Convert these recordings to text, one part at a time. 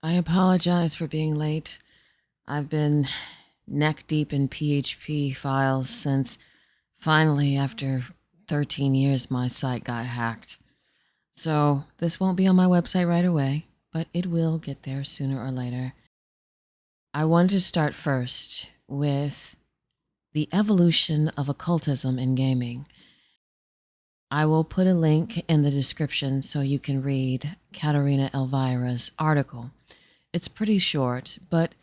I apologize for being late. I've been neck deep in PHP files since finally, after 13 years, my site got hacked. So this won't be on my website right away, but it will get there sooner or later. I wanted to start first with the evolution of occultism in gaming. I will put a link in the description so you can read Katerina Elvira's article. It's pretty short, but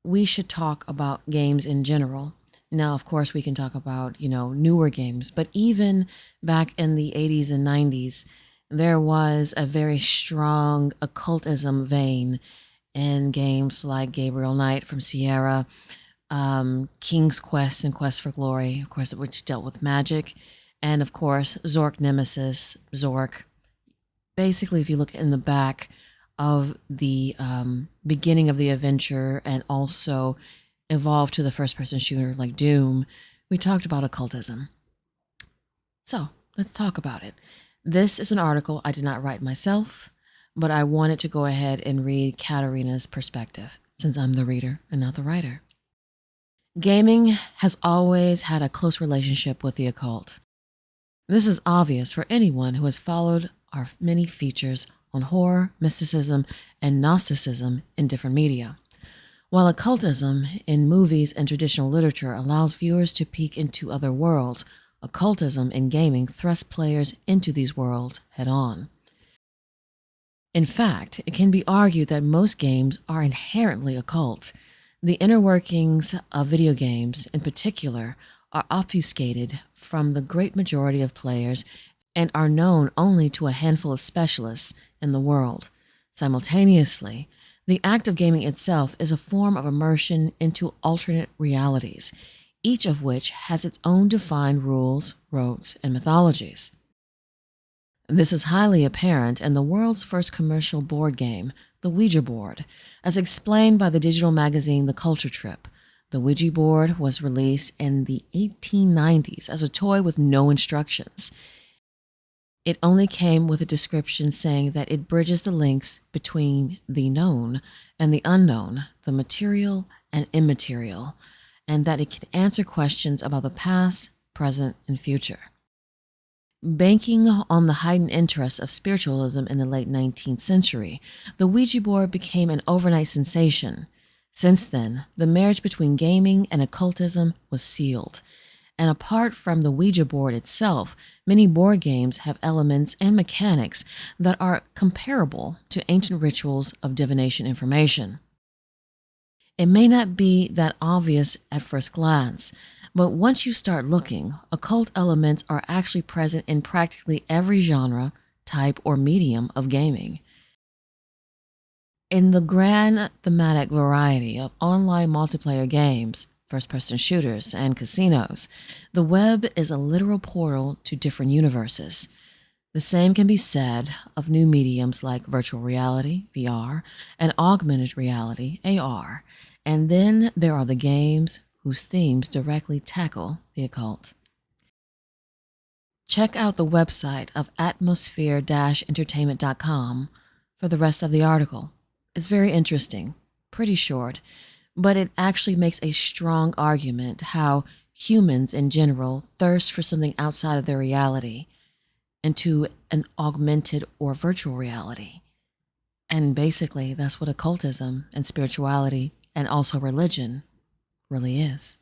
we should talk about games in general. Now, of course, we can talk about, newer games, but even back in the 80s and 90s, there was a very strong occultism vein in games like Gabriel Knight from Sierra, King's Quest and Quest for Glory, of course, which dealt with magic, and of course, Zork Nemesis, Zork. Basically, if you look in the back of the beginning of the adventure and also evolved to the first-person shooter like Doom, we talked about occultism. So let's talk about it. This is an article I did not write myself, but I wanted to go ahead and read Katerina's perspective, since I'm the reader and not the writer. Gaming has always had a close relationship with the occult. This is obvious for anyone who has followed our many features on horror, mysticism, and Gnosticism in different media. While occultism in movies and traditional literature allows viewers to peek into other worlds, occultism in gaming thrusts players into these worlds head-on. In fact, it can be argued that most games are inherently occult. The inner workings of video games, in particular, are obfuscated from the great majority of players and are known only to a handful of specialists in the world. Simultaneously, the act of gaming itself is a form of immersion into alternate realities, each of which has its own defined rules, rotes, and mythologies. This is highly apparent in the world's first commercial board game, the Ouija board. As explained by the digital magazine The Culture Trip, the Ouija board was released in the 1890s as a toy with no instructions. It only came with a description saying that it bridges the links between the known and the unknown, the material and immaterial, and that it can answer questions about the past, present, and future. Banking on the heightened interest of spiritualism in the late 19th century, the Ouija board became an overnight sensation. Since then, the marriage between gaming and occultism was sealed. And apart from the Ouija board itself, many board games have elements and mechanics that are comparable to ancient rituals of divination information. It may not be that obvious at first glance, but once you start looking, occult elements are actually present in practically every genre, type, or medium of gaming. In the grand thematic variety of online multiplayer games, first-person shooters, and casinos, the web is a literal portal to different universes. The same can be said of new mediums like virtual reality, VR, and augmented reality, AR. And then there are the games whose themes directly tackle the occult. Check out the website of atmosphere-entertainment.com for the rest of the article. It's very interesting, pretty short, but it actually makes a strong argument how humans in general thirst for something outside of their reality into an augmented or virtual reality. And basically, that's what occultism and spirituality and also religion really is.